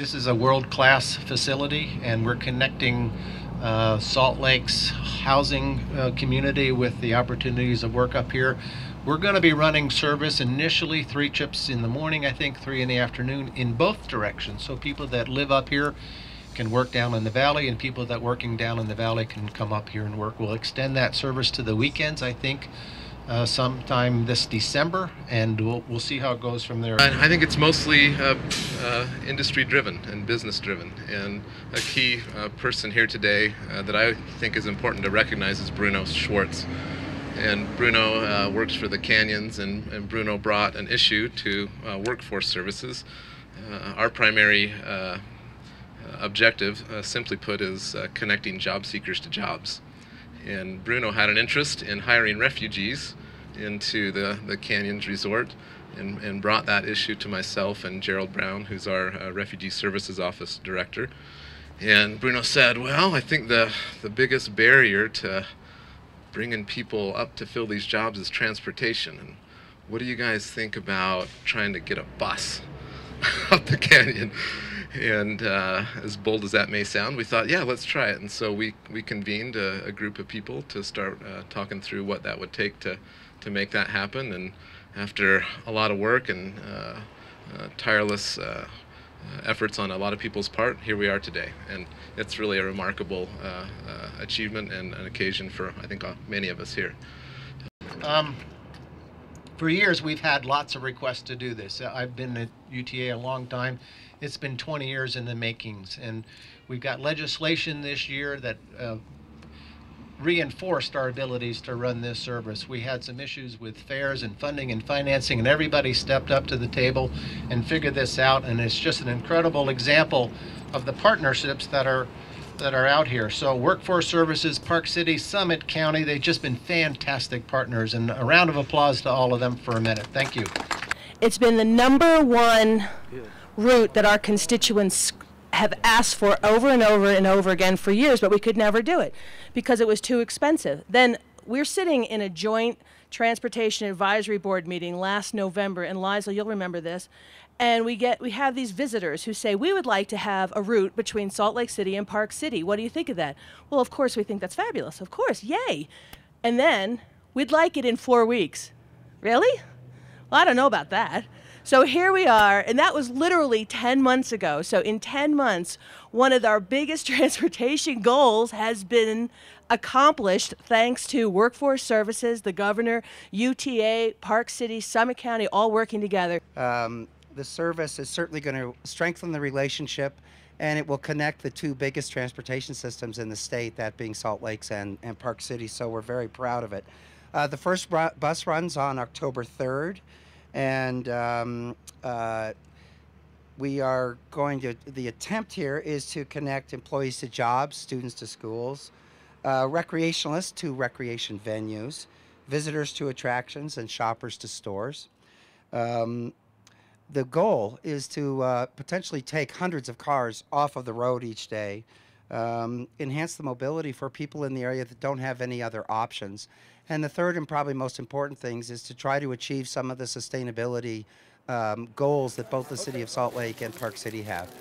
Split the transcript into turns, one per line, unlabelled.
This is a world-class facility, and we're connecting Salt Lake's housing community with the opportunities of work up here. We're going to be running service initially 3 trips in the morning, I think 3 in the afternoon, in both directions. So people that live up here can work down in the valley, and people that working down in the valley can come up here and work. We'll extend that service to the weekends, I think, sometime this December, and we'll see how it goes from there.
I think it's mostly industry driven and business driven, and a key person here today that I think is important to recognize is Bruno Schwartz. And Bruno works for the Canyons, and Bruno brought an issue to workforce services. Our primary objective, simply put, is connecting job seekers to jobs. And Bruno had an interest in hiring refugees into the Canyons Resort, and brought that issue to myself and Gerald Brown, who's our Refugee Services Office Director. And Bruno said, well, I think the biggest barrier to bringing people up to fill these jobs is transportation. And what do you guys think about trying to get a bus up the canyon? And as bold as that may sound, we thought, yeah, let's try it. And so we convened a group of people to start talking through what that would take to make that happen. And after a lot of work and tireless efforts on a lot of people's part, here we are today. And it's really a remarkable achievement and an occasion for, I think, many of us here.
For years, we've had lots of requests to do this. I've been at UTA a long time. It's been 20 years in the makings, and we've got legislation this year that reinforced our abilities to run this service. We had some issues with fares and funding and financing, and everybody stepped up to the table and figured this out, and it's just an incredible example of the partnerships that are out here. So Workforce Services, Park City, Summit County, they've just been fantastic partners, and a round of applause to all of them for a minute. Thank you.
It's been the #1 route that our constituents have asked for over and over and over again for years, but we could never do it because it was too expensive. Then we're sitting in a joint transportation advisory board meeting last November, and Liza, you'll remember this, and we have these visitors who say, we would like to have a route between Salt Lake City and Park City. What do you think of that? Well, of course we think that's fabulous. Of course, yay. And then we'd like it in 4 weeks. Really? Well, I don't know about that. So here we are, and that was literally 10 months ago. So in 10 months, one of our biggest transportation goals has been accomplished thanks to Workforce Services, the governor, UTA, Park City, Summit County, all working together.
The service is certainly going to strengthen the relationship, and it will connect the 2 biggest transportation systems in the state, that being Salt Lakes and Park City, so we're very proud of it. The first bus runs on October 3rd, and we are going to, the attempt here is to connect employees to jobs, students to schools, recreationalists to recreation venues, visitors to attractions, and shoppers to stores. The goal is to potentially take hundreds of cars off of the road each day, enhance the mobility for people in the area that don't have any other options. And the third and probably most important things is to try to achieve some of the sustainability goals that both the City of Salt Lake and Park City have.